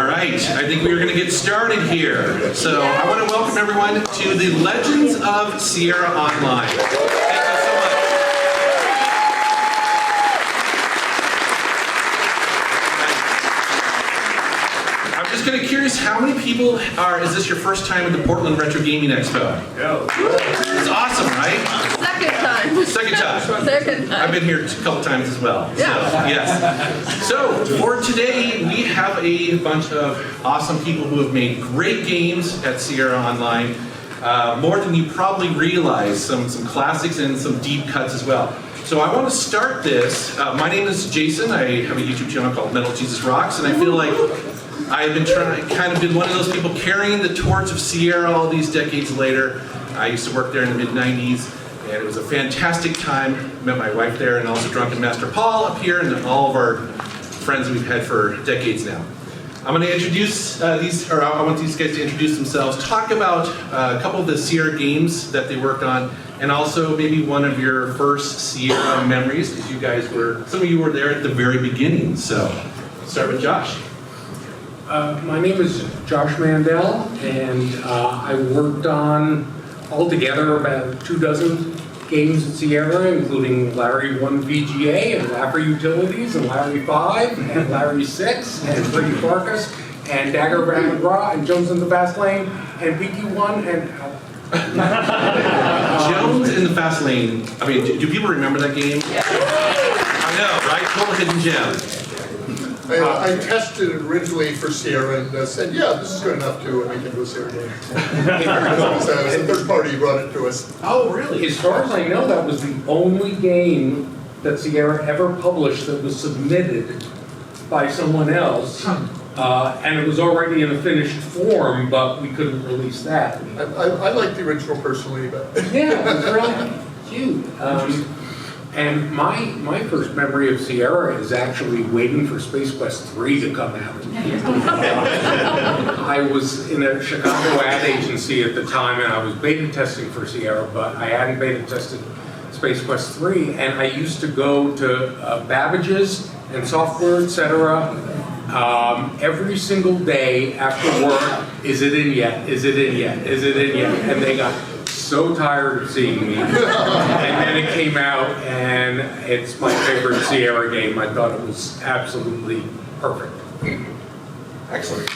All right, I think we are going to get started here. So I want to welcome everyone to the Legends of Sierra Online. Thank you so much. I'm just kind of curious, how many people is this your first time at the Portland Retro Gaming Expo? No. It's awesome, right? Second time. Second time. Second time. I've been here a couple times as well. Yeah. So, yes. So for today, we have a bunch of awesome people who have made great games at Sierra Online. More than you probably realize. Some classics and some deep cuts as well. So I want to start this. My name is Jason. I have a YouTube channel called Metal Jesus Rocks, and I feel like I've been kind of been one of those people carrying the torch of Sierra all these decades later. I used to work there in the mid-90s. And it was a fantastic time. Met my wife there, and also Drunken Master Paul up here, and all of our friends we've had for decades now. I'm going to introduce I want these guys to introduce themselves, talk about a couple of the Sierra games that they worked on, and also maybe one of your first Sierra memories, because you guys some of you were there at the very beginning. So, let's start with Josh. My name is Josh Mandel, and I worked on altogether about 24 games at Sierra, including Larry 1 VGA, and Larry Utilities, and Larry 5, and Larry 6, and Freddy Farkas, and Dagger Van McGraw, and Jones in the Fast Lane, and PQ1, and... Jones in the Fast Lane. I mean, do people remember that game? Yeah. I know, right? Total hidden gem. I tested it originally for Sierra and said, yeah, this is good enough to make it into a Sierra game. So a third party brought it to us. Oh, really? As far as I know, that was the only game that Sierra ever published that was submitted by someone else. And it was already in a finished form, but we couldn't release that. I like the original personally, but... Yeah, it was really cute. And my first memory of Sierra is actually waiting for SpaceQuest 3 to come out. I was in a Chicago ad agency at the time, and I was beta testing for Sierra, but I hadn't beta tested SpaceQuest 3, and I used to go to Babbage's and Software, etc. Every single day after work, is it in yet? Is it in yet? Is it in yet? And they got so tired of seeing me. And then it came out, and it's my favorite Sierra game. I thought it was absolutely perfect. Excellent.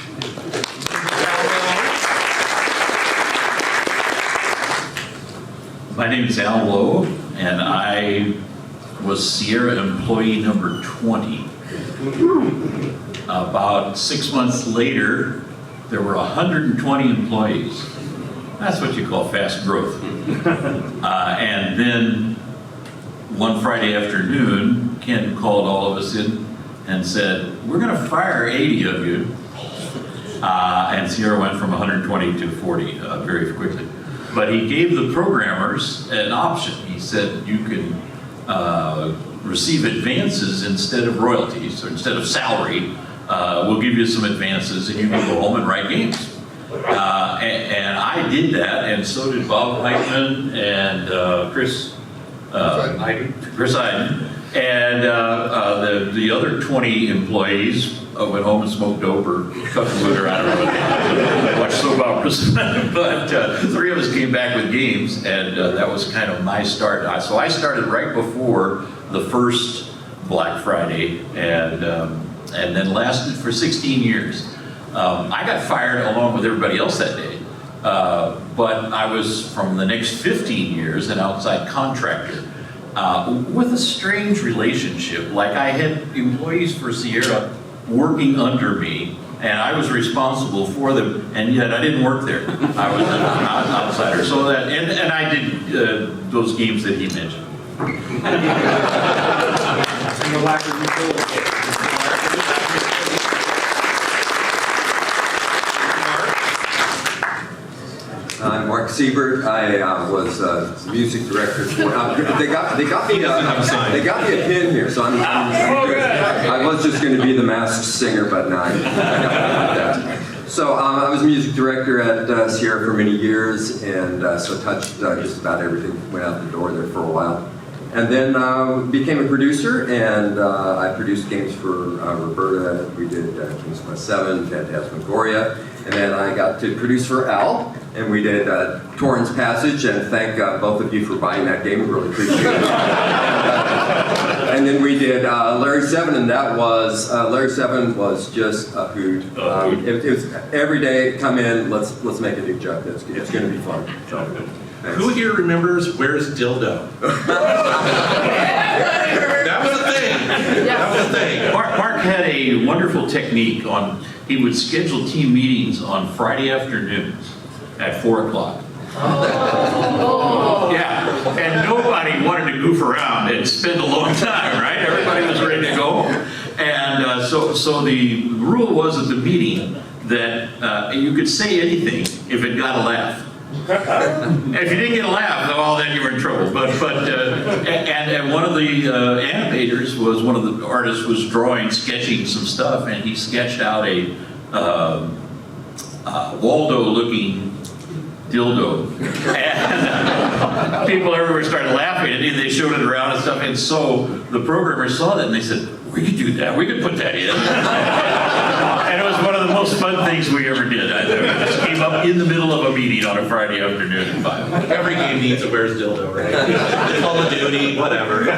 My name is Al Lowe, and I was Sierra employee number 20. About 6 months later, there were 120 employees. That's what you call fast growth. And then one Friday afternoon, Ken called all of us in and said, we're going to fire 80 of you. And Sierra went from 120 to 40 very quickly. But he gave the programmers an option. He said, you can receive advances instead of royalties, or instead of salary. We'll give you some advances, and you can go home and write games. And I did that, and so did Bob Heitman and Chris Iden. And the other 20 employees went home and smoked dope or cut the wood, or I don't know, watched soap operas. But 3 of us came back with games, and that was kind of my start. So I started right before the first Black Friday, and then lasted for 16 years. I got fired along with everybody else that day, but I was, from the next 15 years, an outside contractor with a strange relationship. Like, I had employees for Sierra working under me, and I was responsible for them, and yet I didn't work there. I was an outsider. So that, and I did those games that he mentioned. And the lack of utility. I'm Mark Seibert. I was music director. They got me a pin here, so I'm good. I was just going to be the masked singer, but no, I got that. So I was music director at Sierra for many years, and so touched just about everything. Went out the door there for a while. And then became a producer, and I produced games for Roberta. We did Kingsquest 7, Phantasmagoria, and then I got to produce for Al, and we did Torrens Passage, and thank both of you for buying that game. We really appreciate it. And then we did Larry 7, and that was, Larry 7 was just a hoot. It was every day, come in, let's make a new joke. It's going to be fun. So, thanks. Who here remembers Where's Dildo? That was a thing. That was a thing. Mark had a wonderful technique on, he would schedule team meetings on Friday afternoons at 4 o'clock. Yeah, and nobody wanted to goof around and spend a long time, right? Everybody was ready to go home. And so the rule was at the meeting that you could say anything if it got a laugh. If you didn't get a laugh, well, then you were in trouble. And one of the animators was, one of the artists was sketching some stuff, and he sketched out a Waldo-looking dildo, and people everywhere started laughing, and they showed it around and stuff. And so the programmers saw that, and they said, "We could do that. We could put that in." And it was one of the most fun things we ever did. I just came up in the middle of a meeting on a Friday afternoon at 5. Every game needs a Where's Dildo, right? Call of Duty, whatever.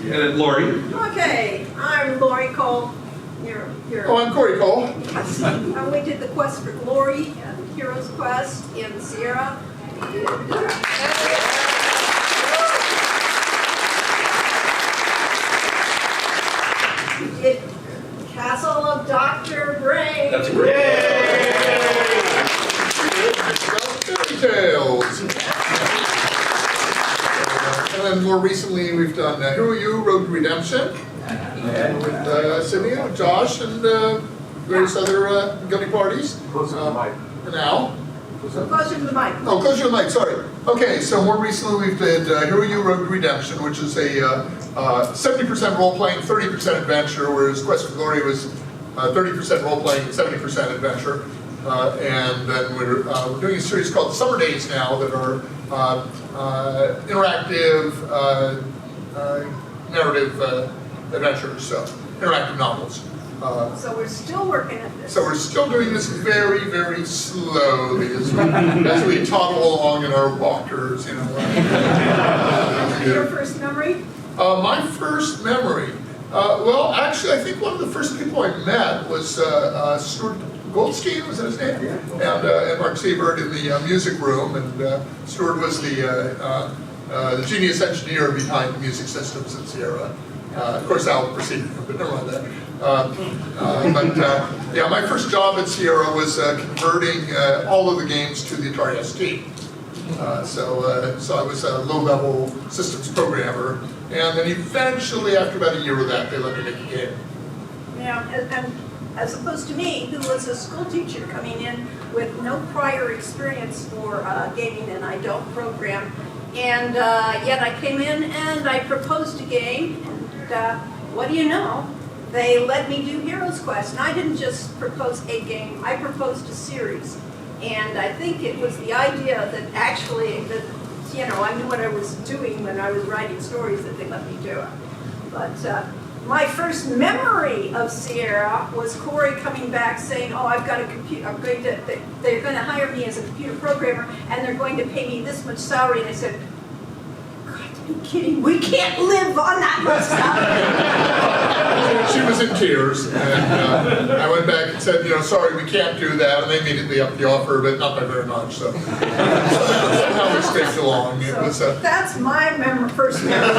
And then Lori. Okay, I'm Lori Cole. Oh, I'm Corey Cole. We did the Quest for Glory and Heroes Quest in Sierra. We did Castle of Dr. Brain. That's great. Fairy Tales. And then more recently, we've done Who Are You? Road to Redemption. With Sydney, Josh, and various other gummy parties. And Al. Closer to the mic. Oh, closer to the mic, sorry. Okay, so more recently we've did Who Are You? Road to Redemption, which is a 70% role-playing, 30% adventure, whereas Quest for Glory was 30% role-playing, 70% adventure. And then we're doing a series called Summer Days now that are interactive narrative adventures, so interactive novels. So we're still working at this. So we're still doing this very, very slowly as we toddle along in our walkers, you know. Your first memory? My first memory, well, actually, I think one of the first people I met was Stuart Goldstein, was that his name? Yeah. And Mark Seibert in the music room, and Stuart was the genius engineer behind the music systems at Sierra. Of course, Al preceded him, but never mind that. Yeah, my first job at Sierra was converting all of the games to the Atari ST. So I was a low-level systems programmer, and then eventually, after about a year of that, they let me make a game. Yeah, and as opposed to me, who was a school teacher coming in with no prior experience for gaming, and I don't program. And yet I came in and I proposed a game, and what do you know? They let me do Heroes Quest, and I didn't just propose a game, I proposed a series. And I think it was the idea that actually, that, you know, I knew what I was doing when I was writing stories that they let me do it. But my first memory of Sierra was Corey coming back saying, oh, I've got a computer, they're going to hire me as a computer programmer, and they're going to pay me this much salary. And I said, God, to be kidding, we can't live on that much salary. She was in tears, and I went back and said, you know, sorry, we can't do that, and they immediately upped the offer, but not by very much, so. Somehow we stayed along. It was, that's my first memory.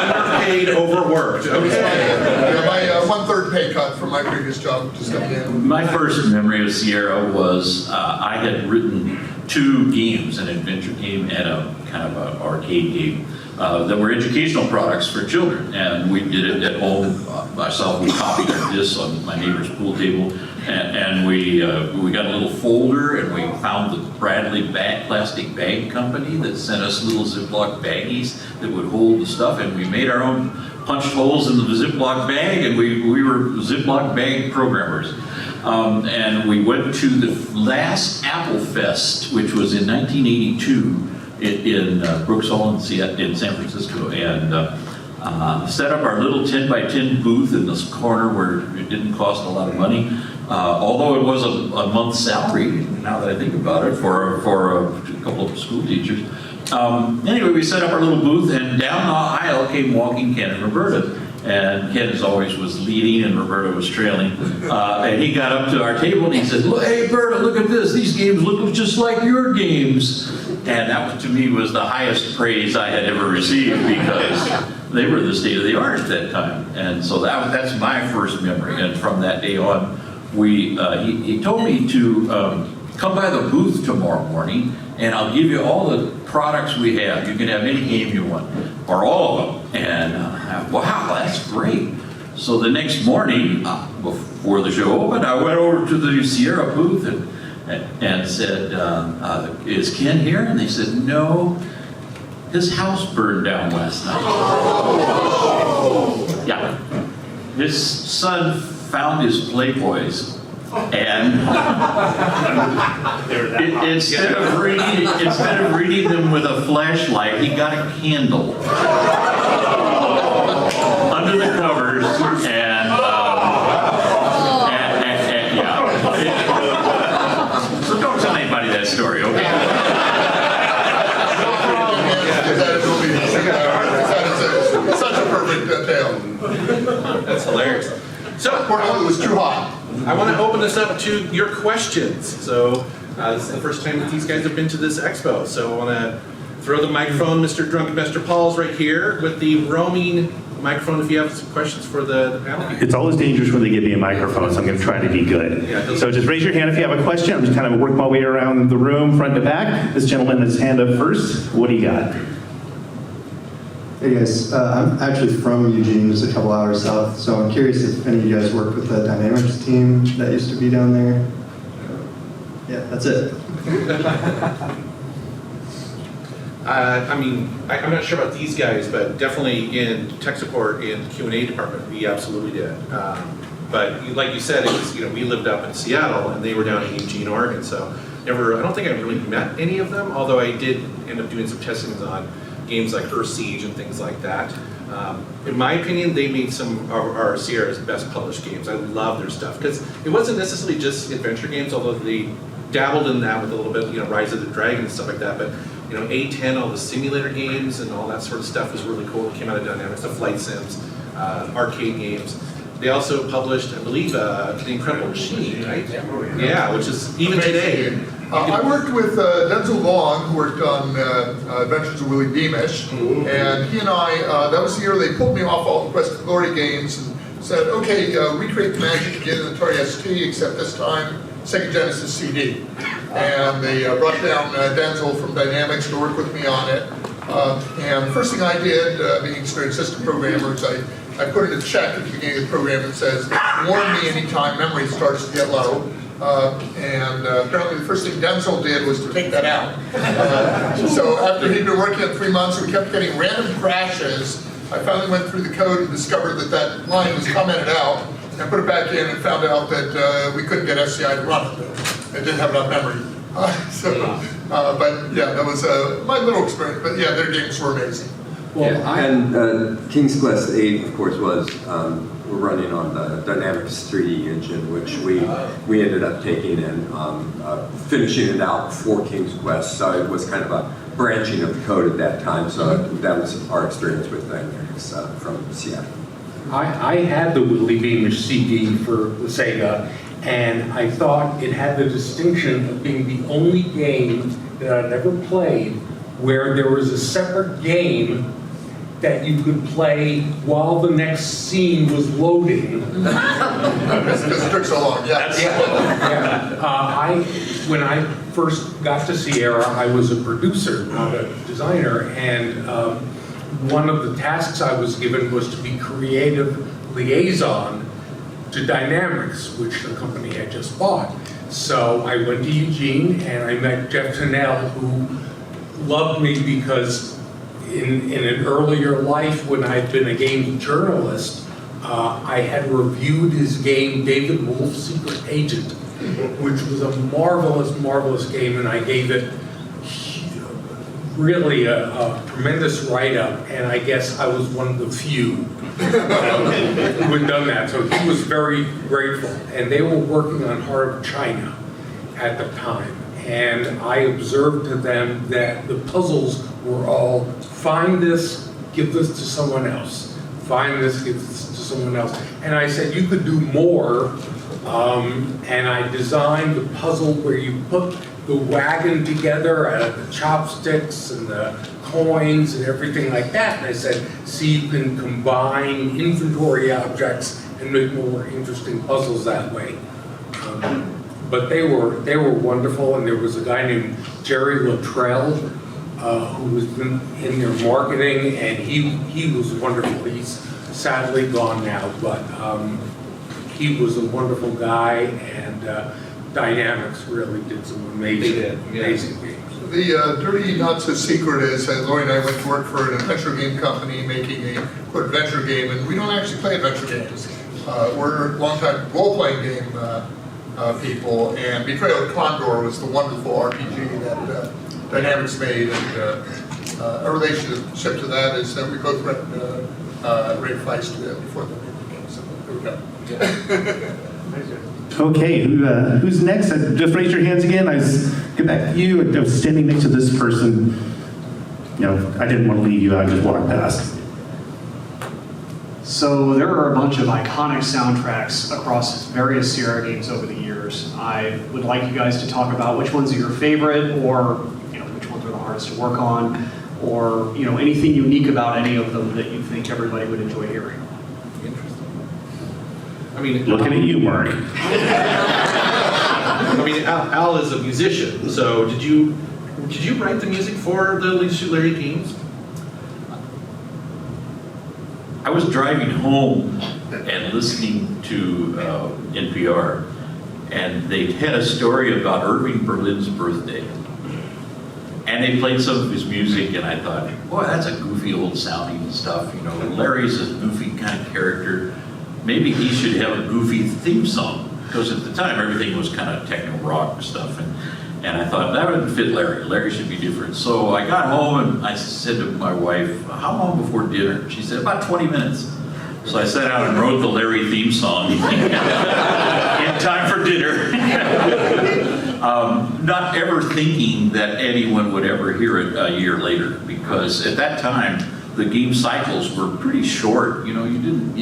Underpaid, overworked. Okay. my 1/3 pay cut from my previous job just coming in. My first memory of Sierra was I had written 2 games, an adventure game and a kind of an arcade game that were educational products for children, and we did it at home. Myself, we copied this on my neighbor's pool table, and we got a little folder, and we found the Bradley plastic bag company that sent us little Ziploc baggies that would hold the stuff, and we made our own punched holes in the Ziploc bag, and we were Ziploc bag programmers. And we went to the last Apple Fest, which was in 1982 in Brooks Hall in San Francisco, and set up our little 10 by 10 booth in this corner where it didn't cost a lot of money, although it was a month's salary, now that I think about it, for a couple of school teachers. Anyway, we set up our little booth, and down the aisle came walking Ken and Roberta. And Ken, as always, was leading and Roberta was trailing. And he got up to our table and he said, "Hey, Berta, look at this. These games look just like your games." And that, to me, was the highest praise I had ever received, because they were the state of the art at that time. And so that's my first memory. And from that day on, he told me to come by the booth tomorrow morning, and I'll give you all the products we have. You can have any game you want, or all of them. And wow, that's great. So the next morning, before the show opened, I went over to the Sierra booth and said, "Is Ken here?" And they said, "No, his house burned down last night." Yeah, his son found his Playboys, and instead of reading them with a flashlight, he got a candle under the covers, and yeah. So don't tell anybody that story, okay? It's such a perfect tale. That's hilarious. So, It was too hot. I want to open this up to your questions. So, this is the first time that these guys have been to this expo. So, I want to throw the microphone. Mr. Drunken Master Paul's right here with the roaming microphone if you have some questions for the panel. It's always dangerous when they give me a microphone, so I'm going to try to be good. Yeah, So just raise your hand if you have a question. I'm just kind of work my way around the room, front to back. This gentleman has his hand up first. What do you got? Hey guys, I'm actually from Eugene, just a couple hours south, so I'm curious if any of you guys work with the Dynamics team that used to be down there. Yeah, that's it. I'm not sure about these guys, but definitely in tech support in Q&A department, we absolutely did. But like you said, it was, we lived up in Seattle and they were down in Eugene, Oregon. So I don't think I really met any of them, although I did end up doing some testings on games like Earth Siege and things like that. In my opinion, they made some of our Sierra's best published games. I love their stuff because it wasn't necessarily just adventure games, although they dabbled in that with a little bit, Rise of the Dragon and stuff like that. But A10, all the simulator games and all that sort of stuff was really cool. It came out of Dynamics, the flight sims, arcade games. They also published, I believe, The Incredible Machine, right? Yeah, which is even today. I worked with Denzel Long, who worked on Adventures of Willie Beamish, and he and I, that was the year they pulled me off all the Quest of Glory games and said, okay, recreate the magic again in the Atari ST, except this time Sega Genesis CD. And they brought down Denzel from Dynamics to work with me on it. And the first thing I did, being experienced system programmer, is I put in a check at the beginning of the program that says, warn me anytime memory starts to get low. And apparently the first thing Denzel did was to take that out. So after he'd been working at 3 months, we kept getting random crashes. I finally went through the code and discovered that line was commented out. I put it back in and found out that we couldn't get SCI to run it. It didn't have enough memory. But yeah, that was my little experience. But yeah, their games were amazing. And kingsquest 8, of course, was we're running on the Dynamics 3D engine, which we ended up taking and finishing it out for kingsquest. So it was kind of a branching of the code at that time. So that was our experience with Dynamics from Seattle. I had the Willie Beamish CD for the Sega, and I thought it had the distinction of being the only game that I'd ever played where there was a separate game that you could play while the next scene was loading. Because it took so long, yeah. When I first got to Sierra, I was a producer, not a designer, and one of the tasks I was given was to be creative liaison to Dynamics, which the company had just bought. So I went to Eugene and I met Jeff Tennell, who loved me because in an earlier life when I'd been a game journalist, I had reviewed his game, David Wolf's Secret Agent, which was a marvelous, marvelous game, and I gave it really a tremendous write-up, and I guess I was one of the few who had done that. So he was very grateful. And they were working on Heart of China at the time. And I observed to them that the puzzles were all, find this, give this to someone else. Find this, give this to someone else. And I said, you could do more. And I designed the puzzle where you put the wagon together out of the chopsticks and the coins and everything like that. And I said, see, you can combine inventory objects and make more interesting puzzles that way. But they were wonderful, and there was a guy named Jerry Luttrell who was in their marketing, and he was wonderful. He's sadly gone now, but he was a wonderful guy, and Dynamics really did some amazing games. The dirty not so secret is that Lori and I went to work for an adventure game company making a quote adventure game, and we don't actually play adventure games. We're longtime role-playing game people, and Betrayal of Condor was the wonderful RPG that Dynamics made, and our relationship to that is that we both read Ray Feist before the game, so there we go. Okay, who's next? Just raise your hands again. Get back to you. I was standing next to this person. You know, I didn't want to leave you. I just walked past. So there are a bunch of iconic soundtracks across various Sierra games over the years. I would like you guys to talk about which ones are your favorite, or which ones are the hardest to work on, or anything unique about any of them that you think everybody would enjoy hearing. I mean, Looking at you, Mark. I mean, Al is a musician, so did you write the music for the leisuresuitlarry games? I was driving home and listening to NPR, and they had a story about Irving Berlin's birthday. And they played some of his music, and I thought, boy, that's a goofy old sounding stuff. Larry's a goofy kind of character. Maybe he should have a goofy theme song, because at the time everything was kind of techno rock stuff, and I thought that wouldn't fit Larry. Larry should be different. So I got home and I said to my wife, how long before dinner? She said, about 20 minutes. So I sat down and wrote the Larry theme song in time for dinner. Not ever thinking that anyone would ever hear it a year later, because at that time, the game cycles were pretty short. You didn't,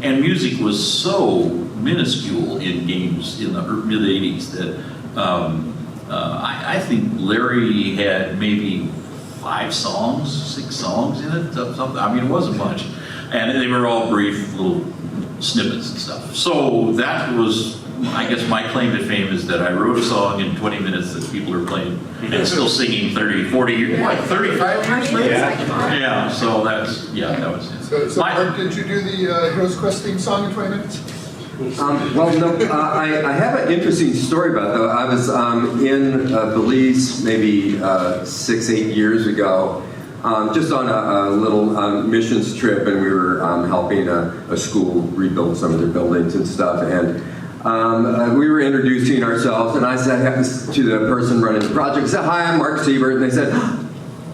and music was so minuscule in games in the mid '80s that I think Larry had maybe 5 songs, 6 songs in it, something. I mean, it wasn't much, and they were all brief little snippets and stuff. So that was, I guess, my claim to fame is that I wrote a song in 20 minutes that people are playing and still singing 30, 40 years, 35 years later. Yeah, so that was it. So Mark, did you do the Heroes Quest theme song in 20 minutes? Well, no, I have an interesting story about that. I was in Belize maybe 6-8 years ago, just on a little missions trip, and we were helping a school rebuild some of their buildings and stuff, and we were introducing ourselves, and I said to the person running the project, I said, hi, I'm Mark Seibert, and they said,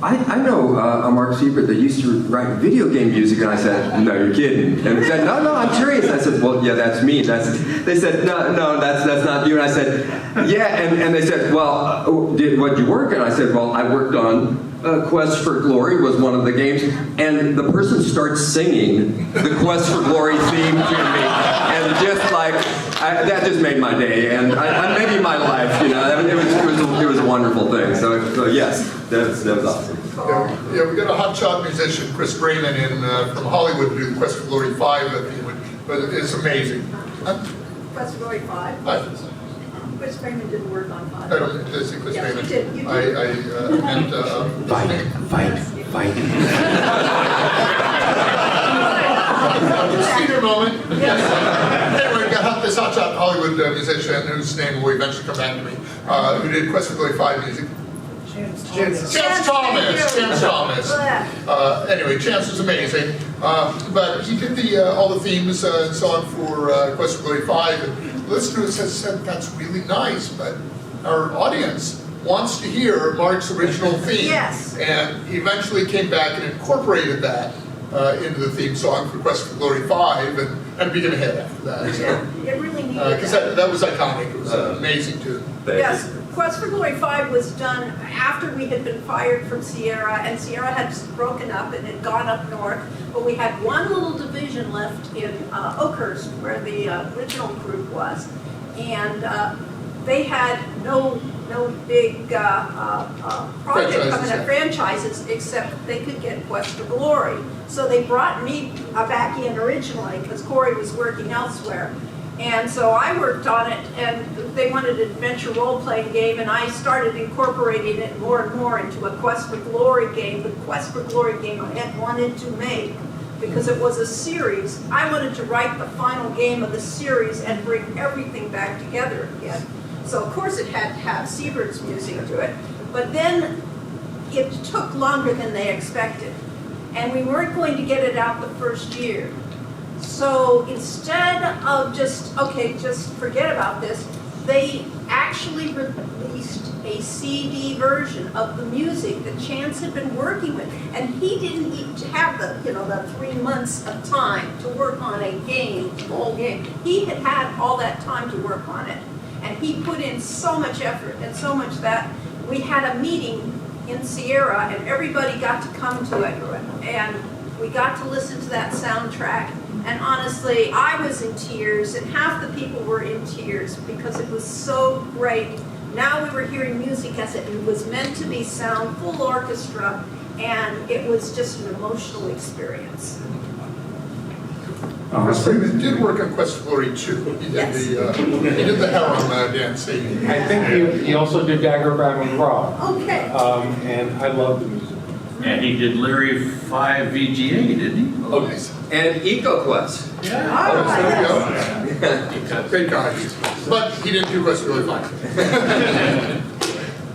I know a Mark Seibert that used to write video game music, and I said, no, you're kidding. And they said, no, I'm serious. I said, well, yeah, that's me. They said, no, that's not you. And I said, yeah, and they said, well, what'd you work on? I said, well, I worked on Quest for Glory was one of the games, and the person starts singing the Quest for Glory theme to me, and just like, that just made my day, and maybe my life, it was a wonderful thing, so yes, that was awesome. Yeah, we got a hotshot musician, Chris Brayman, from Hollywood to do the Quest for Glory 5, but it's amazing. Quest for Glory 5? Chris Brayman didn't work on 5. I don't say Chris Yes, Brayman. you did. You did. I meant... Fight. Senior moment. Anyway, we got this hotshot Hollywood musician whose name will eventually come back to me, who did Quest for Glory 5 music. Chance Thomas. Anyway, Chance was amazing. But he did all the themes and so on for Quest for Glory 5. And listeners have said that's really nice, but our audience wants to hear Mark's original theme. Yes. And he eventually came back and incorporated that into the theme song for Quest for Glory 5 and began ahead after that. It really needed Because that was iconic. It was an amazing tune. Yes, Quest for Glory 5 was done after we had been fired from Sierra, and Sierra had broken up and had gone up north, but we had one little division left in Oakhurst, where the original group was, and they had no big project coming up, franchises, except they could get Quest for Glory. So they brought me back in originally, because Corey was working elsewhere. And so I worked on it, and they wanted an adventure role-playing game, and I started incorporating it more and more into a Quest for Glory game. The Quest for Glory game I had wanted to make, because it was a series. I wanted to write the final game of the series and bring everything back together again. So of course it had to have Seibert's music to it, but then it took longer than they expected. And we weren't going to get it out the first year. So instead of just forget about this, they actually released a CD version of the music that Chance had been working with. And he didn't even have the 3 months of time to work on a game, the whole game. He had had all that time to work on it. And he put in so much effort and so much that we had a meeting in Sierra and everybody got to come to it. And we got to listen to that soundtrack. And honestly, I was in tears, and half the people were in tears because it was so great. Now we were hearing music as it was meant to be, sound, full orchestra, and it was just an emotional experience. Chris Freeman did work on Quest for Glory 2. He did he did the harem dance scene. I think he also did Dagger Battle Rock. Okay. And I love the music. And he did Larry 5 VGA, didn't he? Oh, nice. And EcoQuest. There we go. Great guy. But he didn't do Quest for Glory 5.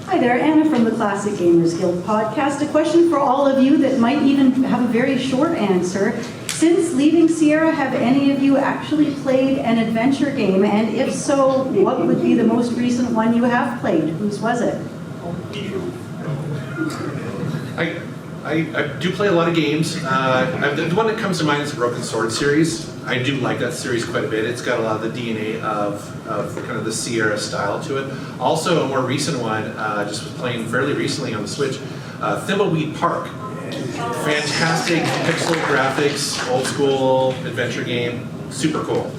Hi there, Anna from the Classic Gamers Guild podcast. A question for all of you that might even have a very short answer. Since leaving Sierra, have any of you actually played an adventure game? And if so, what would be the most recent one you have played? Whose was it? I do play a lot of games. The one that comes to mind is the Broken Sword series. I do like that series quite a bit. It's got a lot of the DNA of kind of the Sierra style to it. Also, a more recent one, just was playing fairly recently on the Switch, Thimbleweed Park. Fantastic pixel graphics, old school adventure game, super cool.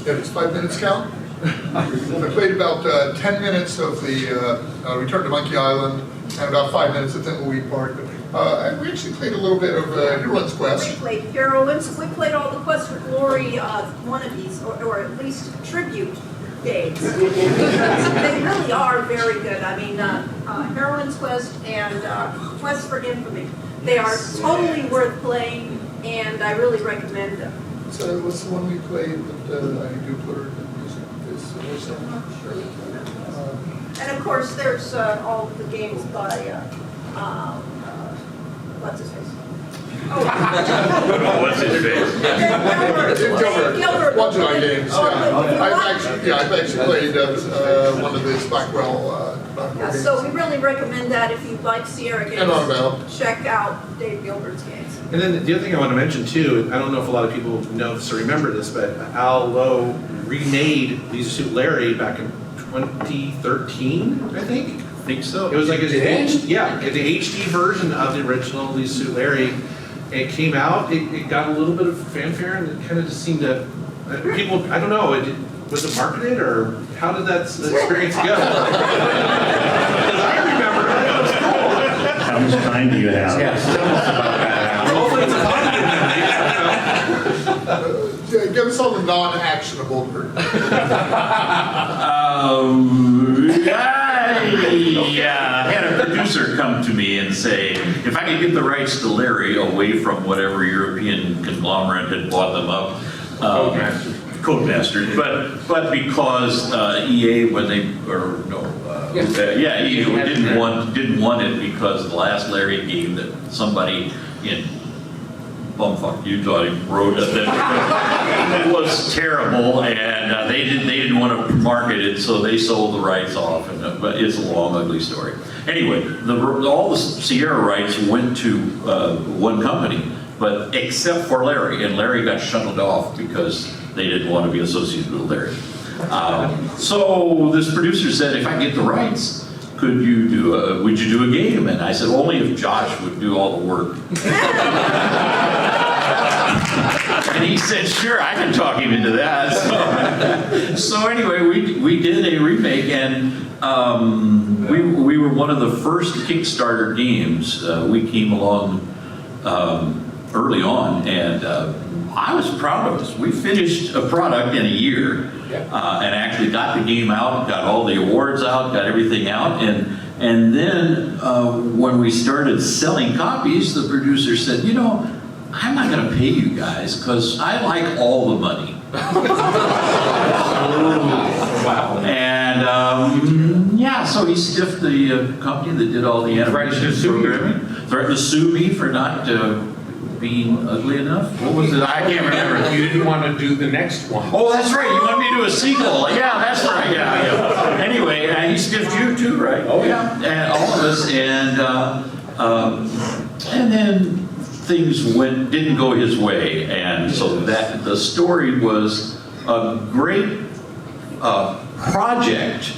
Yeah, does 5 minutes count? I played about 10 minutes of the Return to Monkey Island and about 5 minutes of Thimbleweed Park. We actually played a little bit of Hero's Quest. We played Heroines. We played all the Quest for Glory wannabes, or at least tribute games. They really are very good. I mean, Heroines Quest and Quest for Infamy. They are totally worth playing, and I really recommend them. So what's the one we played that I do put her in music? And of course, there's all the games by, what's his face? What's his face? Gilbert. One of my games, yeah. I've actually played one of the Blackwell Yeah, so we really recommend that if you like Sierra games. And Arbel. Check out Dave Gilbert's games. And then the other thing I want to mention too, I don't know if a lot of people know this or remember this, but Lowe remade leisuresuitlarry back in 2013, I think. I think so. It was like the HD version of the original leisuresuitlarry. It came out, it got a little bit of fanfare, and it kind of just seemed to, people, I don't know, was it marketed, or how did that experience go? Because I remember it was cool. How much time do you have? Yes, tell us about that. Hopefully it's a positive memory. Give us all the non-actionable version. I had a producer come to me and say, if I could get the rights to Larry away from whatever European conglomerate had bought them up, Codemasters, but because EA, when they, or no, EA didn't want it because the last Larry game that somebody in bumfuck Utah wrote it. was terrible, and they didn't want to market it, so they sold the rights off. But it's a long, ugly story. Anyway, all the Sierra rights went to one company, but except for Larry, and Larry got shuttled off because they didn't want to be associated with Larry. So this producer said, if I get the rights, would you do a game? And I said, only if Josh would do all the work. And he said, sure, I can talk him into that. So anyway, we did a remake, and we were one of the first Kickstarter games. We came along early on, and I was proud of us. We finished a product in a year, and actually got the game out, got all the awards out, got everything out, and then when we started selling copies, the producer said, you know, I'm not going to pay you guys because I like all the money. Wow. And yeah, so he stiffed the company that did all the animation programming. Threatened to sue me for not being ugly enough. What was it? I can't remember. You didn't want to do the next one. Oh, that's right. You want me to do a sequel? Yeah, that's right. Yeah. Anyway, he stiffed you too, right? Oh yeah. And all of us, and then things didn't go his way, and so that the story was a great project,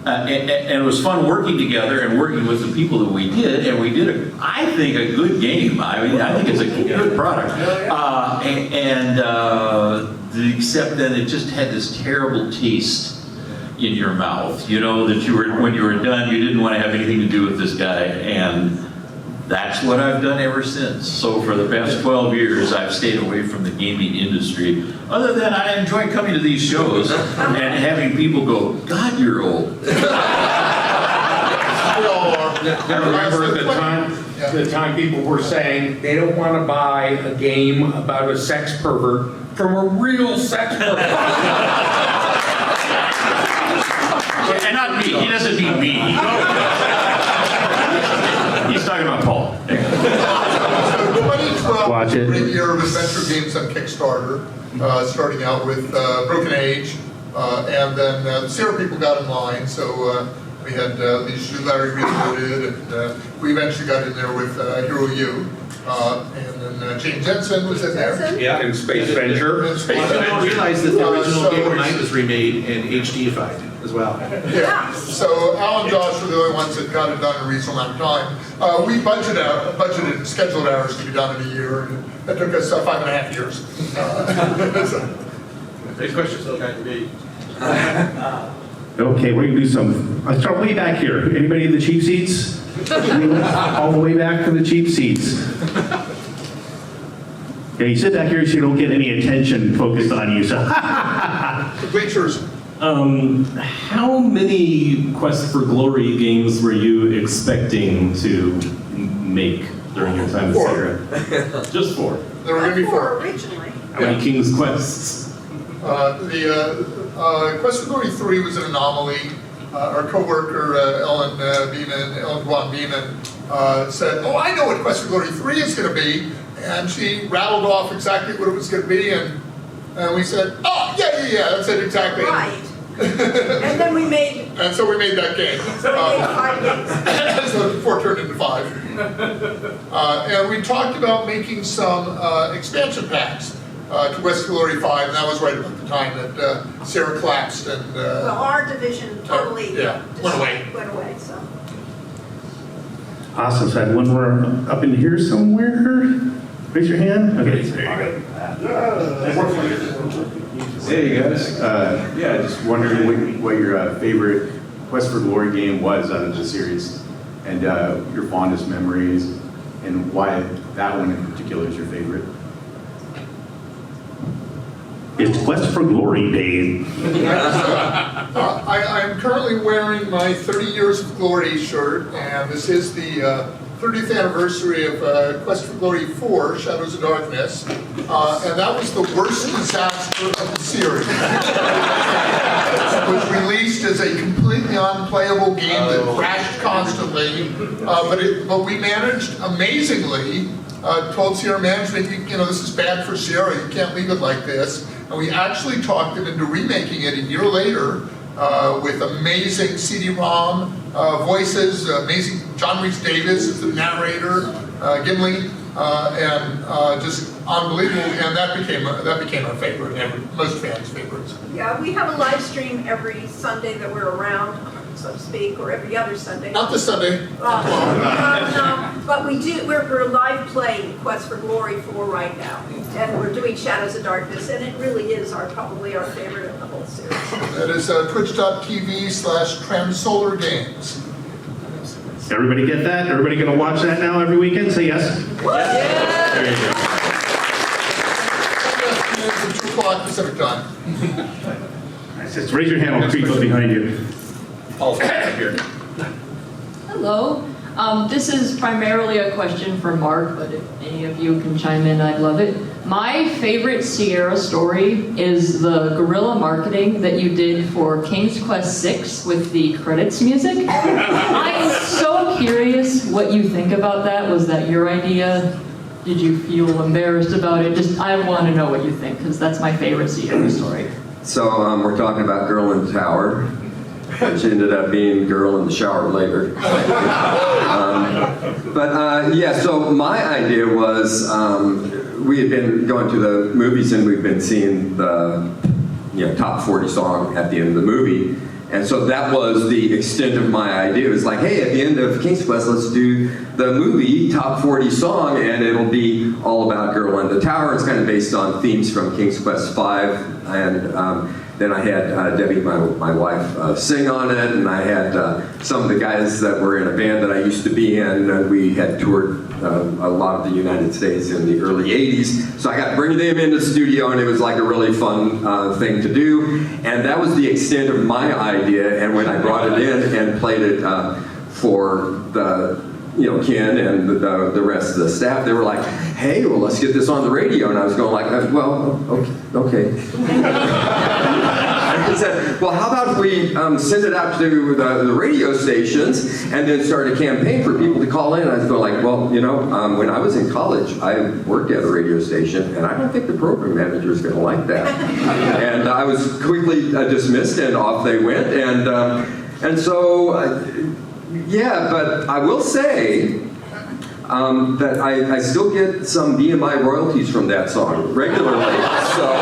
and it was fun working together and working with the people that we did, and we did I think a good game. I mean, I think it's a good product, except then it just had this terrible taste in your mouth, you know, that when you were done, you didn't want to have anything to do with this guy, and that's what I've done ever since. So for the past 12 years, I've stayed away from the gaming industry. Other than I enjoy coming to these shows and having people go, God, you're old. We all are. I remember the time people were saying they don't want to buy a game about a sex pervert from a real sex pervert. And not me. He doesn't mean me. He's talking about Paul. So 2012 Watch was a it. great year of adventure games on Kickstarter, starting out with Broken Age, and then the Sierra people got in line, so we had leisuresuitlarry rebooted, and we eventually got in there with Hero U, and then James Jensen was in there. Yeah. In Space Venture. And Space I didn't realize that the original So Game of it's- Night was remade and HDified as well. Yeah, so Al and Josh were the only ones that got it done in a reasonable amount of time. We budgeted scheduled hours to be done in a year, and that took us 5.5 years. Next question. Okay, we're gonna do some, let's start way back here. Anybody in the cheap seats? All the way back to the cheap seats. Yeah, you sit back here so you don't get any attention focused on you, so. Bleachers. How many Quest for Glory games were you expecting to make during your time at 4. Sierra? Just 4. There were going to be 4. Originally. How many King's Quests? The Quest for Glory 3 was an anomaly. Our co-worker, Ellen Guan Beeman, said, oh, I know what Quest for Glory 3 is going to be. And she rattled off exactly what it was going to be. And we said, oh, yeah, that's it exactly. Right. And then we made, And so we made that game. so we made 5 games. So 4 turned into 5. And we talked about making some expansion packs to Quest for Glory 5, and that was right about the time that Sarah collapsed and Well, our division totally went away. so. Awesome, so I had one more up in here somewhere. Raise your hand. Okay, there you go. Hey guys, yeah, just wondering what your favorite Quest for Glory game was out of the series, and your fondest memories, and why that one in particular is your favorite. It's Quest for Glory Day. I'm currently wearing my 30 Years of Glory shirt, and this is the 30th anniversary of Quest for Glory 4, Shadows of Darkness, and that was the worst disaster of the series. was released as a completely unplayable game that crashed constantly. But we managed amazingly, told Sierra management, this is bad for Sierra, you can't leave it like this. And we actually talked it into remaking it a year later with amazing CD-ROM voices, amazing John Rhys Davis is the narrator, Gimli, and just unbelievable. And that became our favorite, and most fans' favorites. Yeah, we have a live stream every Sunday that we're around, so to speak, or every other Sunday. Not this Sunday. No, but we do. We're live playing Quest for Glory 4 right now, and we're doing Shadows of Darkness, and it really is probably our favorite of the whole series. That is twitch.tv/Transsolar Games. Everybody get that? Everybody gonna watch that now every weekend? Say yes. Yeah. There you go. It's 2 o'clock Pacific time. Nice. Just raise your hand, I'll creep up behind you. Paul's here. Hello. This is primarily a question for Mark, but if any of you can chime in, I'd love it. My favorite Sierra story is the guerrilla marketing that you did for King's Quest 6 with the credits music. I'm so curious what you think about that. Was that your idea? Did you feel embarrassed about it? I want to know what you think, because that's my favorite Sierra story. So we're talking about Girl in the Tower, which ended up being Girl in the Shower later. So my idea was we had been going to the movies and we've been seeing the top 40 song at the end of the movie. And so that was the extent of my idea. It was like, hey, at the end of King's Quest, let's do the movie top 40 song, and it'll be all about Girl in the Tower. It's kind of based on themes from King's Quest 5, and then I had Debbie, my wife, sing on it, and I had some of the guys that were in a band that I used to be in, and we had toured a lot of the United States in the early 80s. So I got to bring them into the studio, and it was like a really fun thing to do. And that was the extent of my idea. And when I brought it in and played it for the Ken and the rest of the staff, they were like, hey, well, let's get this on the radio. And I was going like, well, okay. I said, well, how about if we send it out to the radio stations and then start a campaign for people to call in? And I was going like, well, when I was in college, I worked at a radio station, and I don't think the program manager is going to like that. And I was quickly dismissed, and off they went. And so, but I will say that I still get some BMI royalties from that song regularly. So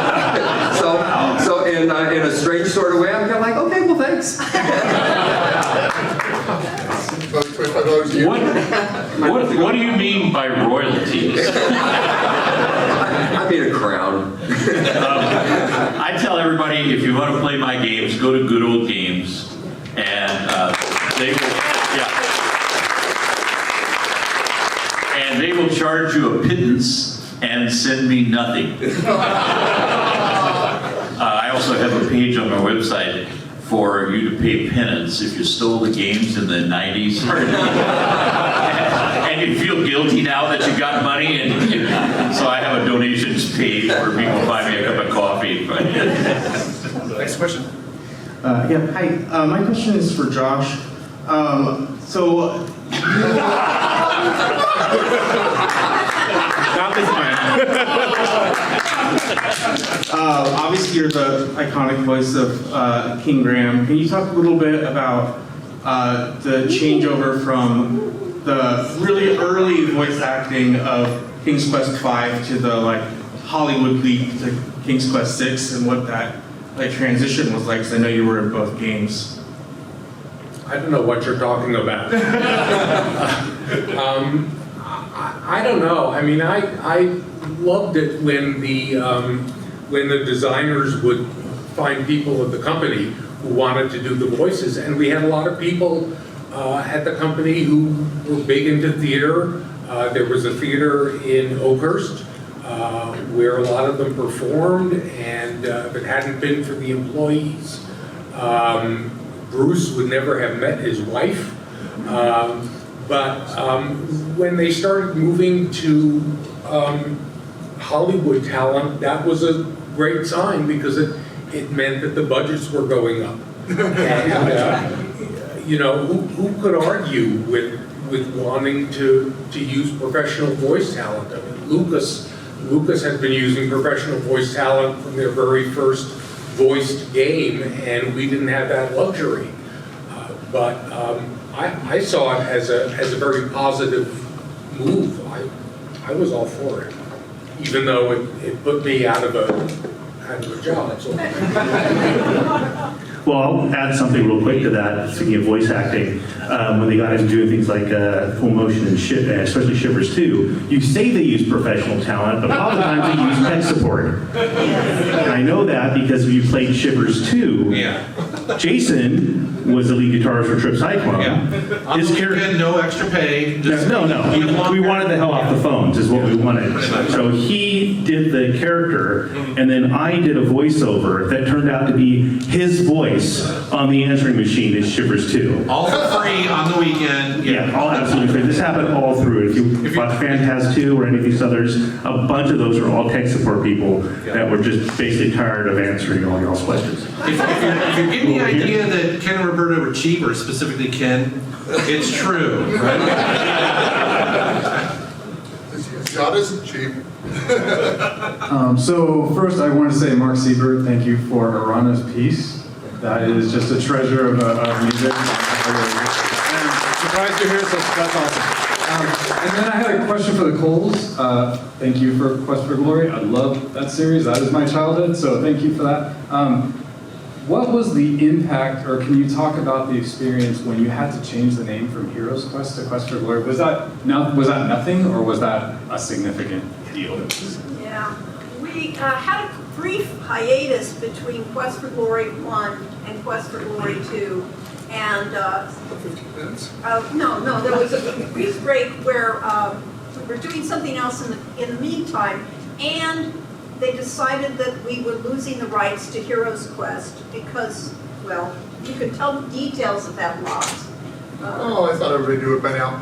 in a strange sort of way, I'm kind of like, okay, well, thanks. What do you mean by royalties? I mean a crown. I tell everybody, if you want to play my games, go to Good Old Games, and they will. And they will charge you a pittance and send me nothing. I also have a page on my website for you to pay penance if you stole the games in the 90s. And you feel guilty now that you got money. And so I have a donations page where people buy me a cup of coffee. Next question. Hi. My question is for Josh. Not this time. Obviously, you're the iconic voice of King Graham. Can you talk a little bit about the changeover from the really early voice acting of King's Quest 5 to the Hollywood leap to King's Quest 6, and what that transition was like? Because I know you were in both games. I don't know what you're talking about. I don't know. I mean, I loved it when the designers would find people at the company who wanted to do the voices, and we had a lot of people at the company who were big into theater. There was a theater in Oakhurst where a lot of them performed, and if it hadn't been for the employees, Bruce would never have met his wife. But when they started moving to Hollywood talent, that was a great sign, because it meant that the budgets were going up. You know, who could argue with wanting to use professional voice talent? I mean, Lucas had been using professional voice talent from their very first voiced game, and we didn't have that luxury. But I saw it as a very positive move. I was all for it, even though it put me out of a job. So. Well, I'll add something real quick to that, speaking of voice acting. When they got into doing things like full motion and especially Shivers 2, you say they use professional talent, but a lot of times they use tech support. And I know that because you played Shivers 2. Yeah. Jason was the lead guitarist for Trip Cyclone. Yeah. On the weekend, no extra pay. Just No. We wanted the hell off the phones is what we wanted. So he did the character, and then I did a voiceover that turned out to be his voice on the answering machine in Shivers 2. All for free on the weekend. Yeah, all absolutely free. This happened all through it. If you watch Phantasm 2 or any of these others, a bunch of those are all tech support people that were just basically tired of answering all y'all's questions. If you're getting the idea that Ken and Roberta were cheap, or specifically Ken, it's true, right? God isn't cheap. So first I want to say, Mark Seibert, thank you for Arana's piece. That is just a treasure of music. And surprised you're here, so that's awesome. And then I had a question for the Coles. Thank you for Quest for Glory. I love that series. That is my childhood, so thank you for that. What was the impact, or can you talk about the experience when you had to change the name from Heroes Quest to Quest for Glory? Was that nothing, or was that a significant deal? Yeah, we had a brief hiatus between Quest for Glory 1 and Quest for Glory 2. And, no, there was a brief break where we were doing something else in the meantime, and they decided that we were losing the rights to Heroes Quest because, well, you could tell the details of that loss. I thought everybody knew it by now.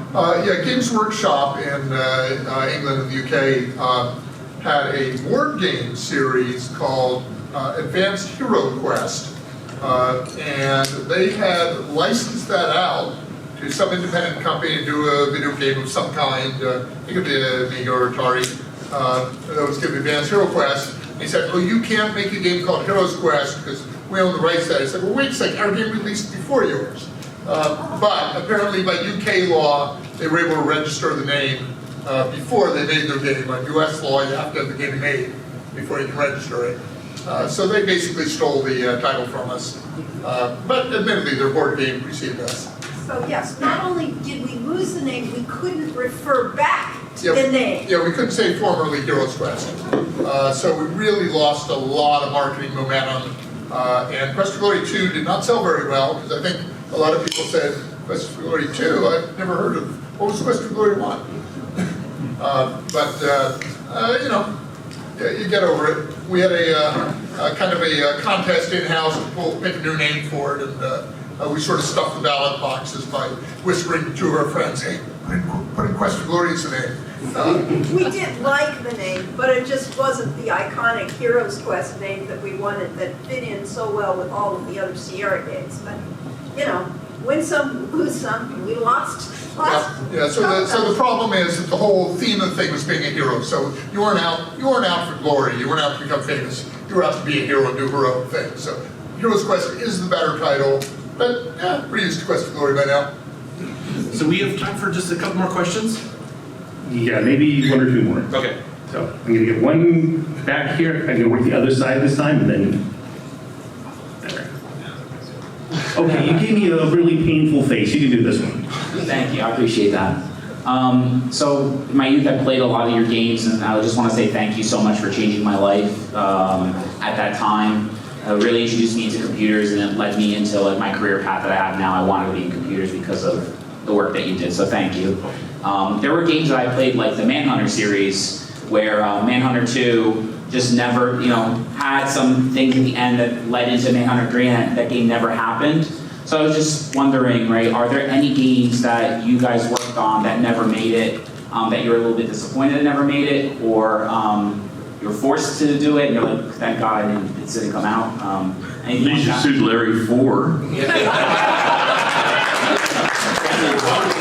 Games Workshop in England and the UK had a board game series called Advanced HeroQuest. And they had licensed that out to some independent company to do a video game of some kind. It could be Amiga or Atari. That was given Advanced HeroQuest. He said, "Oh, you can't make a game called Heroes Quest because we own the rights to that." I said, "Well, wait a second, our game released before yours." But apparently by UK law, they were able to register the name before they made their game. By US law, you have to have the game made before you can register it. So they basically stole the title from us. But admittedly, their board game preceded us. So yes, not only did we lose the name, we couldn't refer back to the name. Yeah, we couldn't say formerly Heroes Quest. So we really lost a lot of marketing momentum. And Quest for Glory 2 did not sell very well, because I think a lot of people said, Quest for Glory 2, I've never heard of. What was Quest for Glory 1? You get over it. We had a kind of a contest in-house to pick a new name for it, and we sort of stuffed the ballot boxes by whispering to our friends, "Hey, put in Quest for Glory as the name." We did like the name, but it just wasn't the iconic Heroes Quest name that we wanted, that fit in so well with all of the other Sierra games. But, win some, lose some, we lost. Yeah. So the problem is that the whole theme of the thing was being a hero. So you weren't out for glory. You weren't out to become famous. You were out to be a hero and do heroic things. So Heroes Quest is the better title, but we're used to Quest for Glory by now. So we have time for just a couple more questions? Yeah, maybe one or two more. Okay. So I'm going to get one back here. I'm going to work the other side this time, and then there. Okay, you gave me a really painful face. You can do this one. Thank you, I appreciate that. So in my youth, I played a lot of your games, and I just want to say thank you so much for changing my life at that time. It really introduced me into computers, and it led me into my career path that I have now. I wanted to be in computers because of the work that you did, so thank you. There were games that I played, like the Manhunter series, where Manhunter 2 just never, had some things at the end that led into Manhunter 3, and that game never happened. So I was just wondering, are there any games that you guys worked on that never made it, that you were a little bit disappointed it never made it, or you're forced to do it, and you're like, thank God it didn't come out. Anything like that? LeisureSuitlarry 4.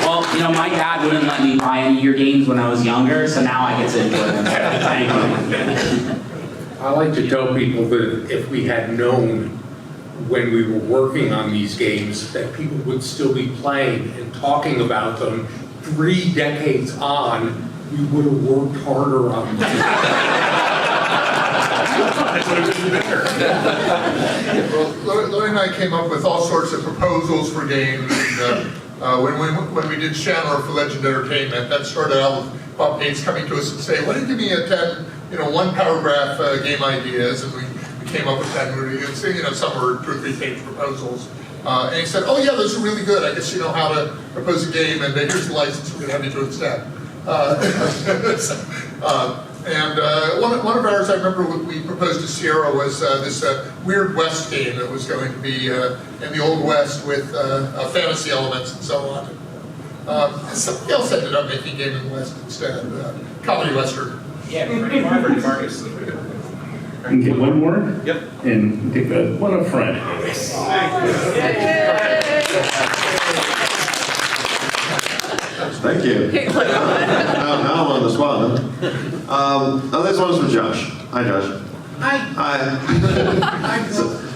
Well, my dad wouldn't let me buy any of your games when I was younger, so now I get to enjoy them. Thank you. I like to tell people that if we had known when we were working on these games that people would still be playing and talking about them 3 decades on, we would have worked harder on them. Well, Lowe and I came up with all sorts of proposals for games. And, when we did Chandler for Legend Entertainment, that started out with Bob Gates coming to us and saying, "Why don't you give me a 10, one paragraph game ideas?" And we came up with 10. We were some were 2 or 3 page proposals. And he said, "Oh yeah, those are really good. I guess you know how to propose a game, and here's the license. We're gonna have you do it instead." One of ours, I remember what we proposed to Sierra was this Weird West game that was going to be in the Old West with fantasy elements and so on. And somebody else ended up making a game in the West instead, comedy Western. Yeah, pretty hard. And get one more? Yep. And take the one up front. Thank you. Now I'm on the spot. This one's for Josh. Hi, Josh. Hi.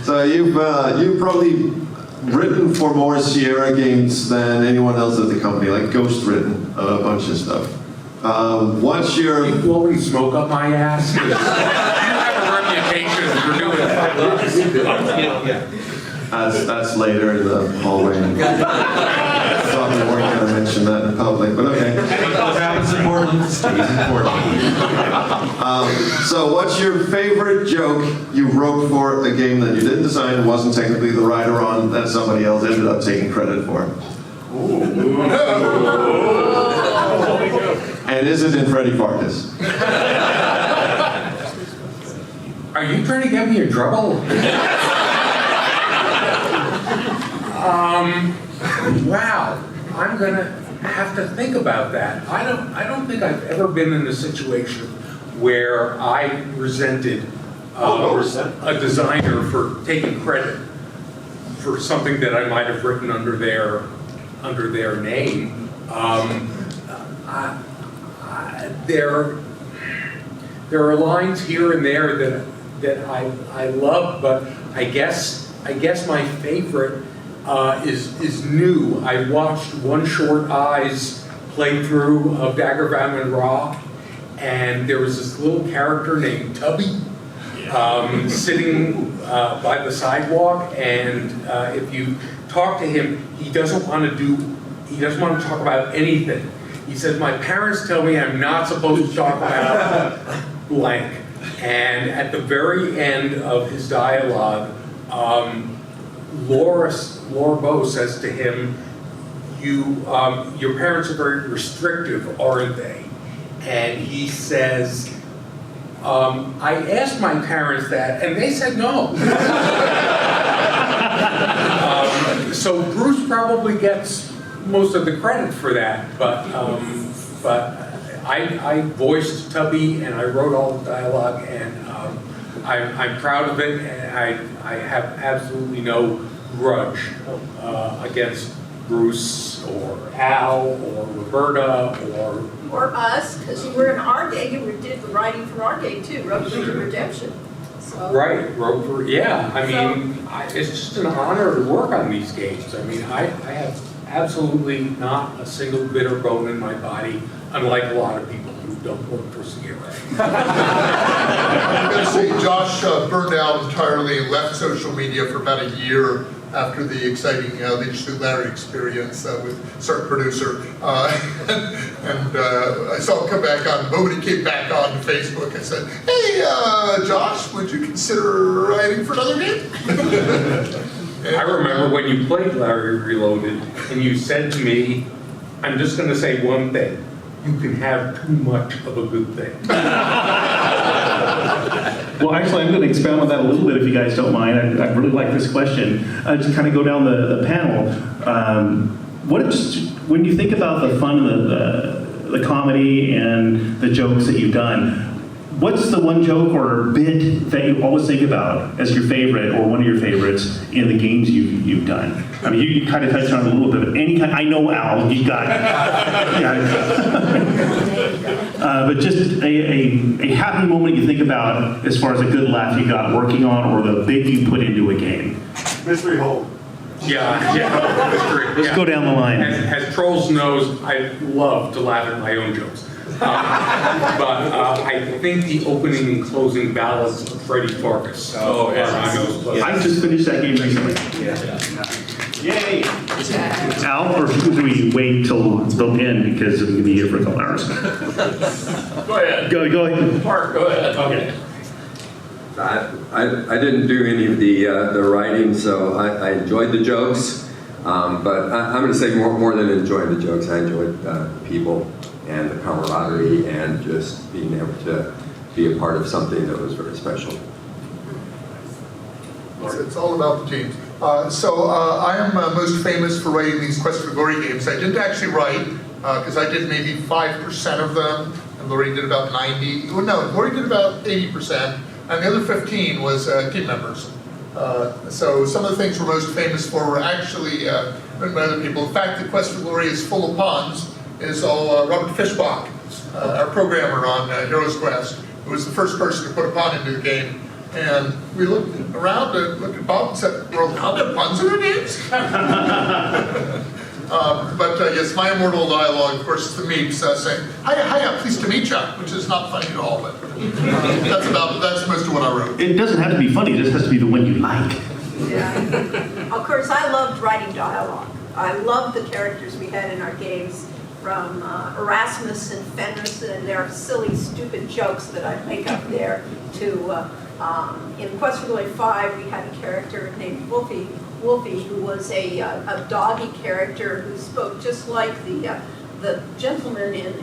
So you've probably written for more Sierra games than anyone else at the company, like ghost written a bunch of stuff. What's your... You blowing smoke up my ass? You have a reputation for doing that. That's later in the hallway. I thought we weren't going to mention that in public, but okay. What happens in Portland stays in Portland. So what's your favorite joke you wrote for a game that you didn't design, wasn't technically the writer on, that somebody else ended up taking credit for? And is it in Freddy Farkas? Are you trying to get me in trouble? Wow, I'm gonna have to think about that. I don't think I've ever been in a situation where I resented a designer for taking credit for something that I might have written under their name. There are lines here and there that I love, but I guess my favorite is new. I watched One Short Eye's playthrough of Dagger Van Ra, and there was this little character named Tubby sitting by the sidewalk, and if you talk to him, he doesn't want to talk about anything. He says, "My parents tell me I'm not supposed to talk about blank." And at the very end of his dialogue, Laura Bowe says to him, your parents are very restrictive, aren't they? And he says, I asked my parents that, and they said no. So Bruce probably gets most of the credit for that, but I voiced Tubby and I wrote all the dialogue, and I'm proud of it, and I have absolutely no grudge against Bruce or Al or Roberta Or us, because you were in our game, you did the writing for our game too, Revolution Redemption. So. Right, Roper, yeah. I mean, it's just an honor to work on these games. I mean, I have absolutely not a single bitter bone in my body, unlike a lot of people who don't work for Sierra. I'm going to say Josh burned out entirely and left social media for about a year after the exciting leisuresuitlarry experience with certain producer. And I saw him come back on. The moment he came back on Facebook, I said, "Hey, Josh, would you consider writing for another game?" I remember when you played Larry Reloaded, and you said to me, "I'm just going to say one thing. You can have too much of a good thing." Well, actually, I'm going to expound on that a little bit, if you guys don't mind. I really like this question. Just kind of go down the panel. When you think about the fun, the comedy, and the jokes that you've done, what's the one joke or bit that you always think about as your favorite or one of your favorites in the games you've done? I mean, you kind of touched on it a little bit, but any kind, I know, Al, you got it. But just a happy moment you think about as far as a good laugh you got working on or the bit you put into a game. Mystery hole. Yeah. Mystery. Let's go down the line. As Trolls knows, I love to laugh at my own jokes. But I think the opening and closing ballads of Freddie Farkas. Oh, yeah. I just finished that game recently. Yay! Al, or should we wait till the end because we're going to be here for a couple hours? Go ahead. Go ahead. Mark, go ahead. Okay. I didn't do any of the writing, so I enjoyed the jokes. But I'm going to say more than enjoying the jokes, I enjoyed the people and the camaraderie and just being able to be a part of something that was very special. It's all about the teams. So I am most famous for writing these Quest for Glory games. I didn't actually write, because I did maybe 5% of them, and Lori did about 90. Well, no, Lori did about 80%, and the other 15 was team members. So some of the things we're most famous for were actually written by other people. In fact, the Quest for Glory is full of puns. Is all Robert Fishbach, our programmer on heroquest, who was the first person to put a pun into the game. And we looked around and looked at Bob and said, "We're allowed to have puns in our games?" But yes, my immortal dialogue, of course, is the memes saying, "Hiya, pleased to meet ya," which is not funny at all, but that's most of what I wrote. It doesn't have to be funny, it just has to be the one you like. Yeah. Of course, I loved writing dialogue. I loved the characters we had in our games, from Erasmus and Fenris and their silly, stupid jokes that I make up there, to in Quest for Glory 5, we had a character named Wolfie, who was a doggy character who spoke just like the gentleman in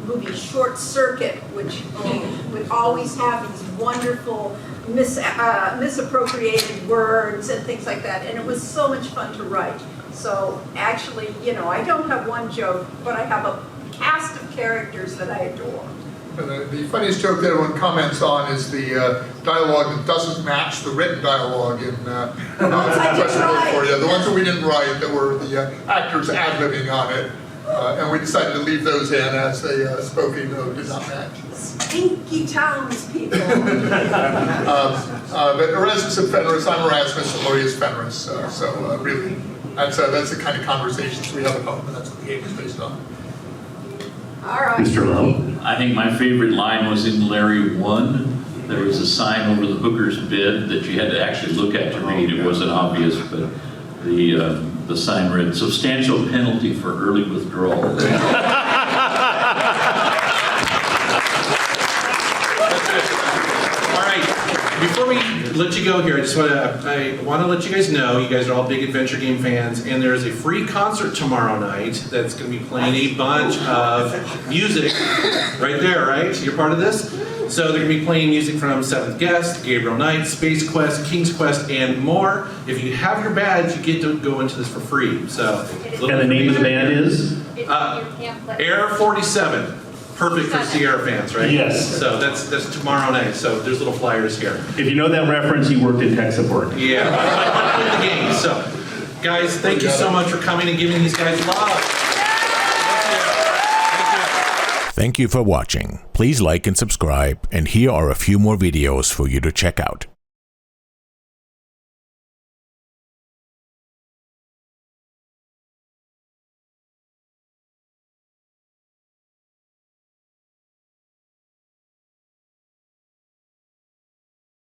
movie Short Circuit, which he would always have these wonderful misappropriated words and things like that, and it was so much fun to write. So actually, I don't have one joke, but I have a cast of characters that I adore. And the funniest joke that everyone comments on is the dialogue that doesn't match the written dialogue in Quest for Glory. The ones that we didn't write, that were the actors ad-libbing on it. And we decided to leave those in as they spoke, even though it did not match. Stinky townspeople. But Erasmus and Fenris, I'm Erasmus and Lori is Fenris. So really, that's the kind of conversations we have at home, and that's what the game is based on. All right. Mr. Lowe? I think my favorite line was in Larry 1. There was a sign over the hooker's bid that you had to actually look at to read. It wasn't obvious, but the sign read, "Substantial penalty for early withdrawal." All right, before we let you go here, I want to let you guys know, you guys are all big adventure game fans, and there is a free concert tomorrow night that's going to be playing a bunch of music right there, right? You're part of this? So they're going to be playing music from Seventh Guest, Gabriel Knight, SpaceQuest, KingsQuest, and more. If you have your badge, you get to go into this for free. So, and the name of the band is? Air 47. Perfect for Sierra fans, right? Yes. So that's tomorrow night. So there's little flyers here. If you know that reference, you worked in tech support. Yeah, I the game. So, guys, thank you so much for coming and giving these guys love. Thank you for watching. Please like and subscribe, and here are a few more videos for you to check out.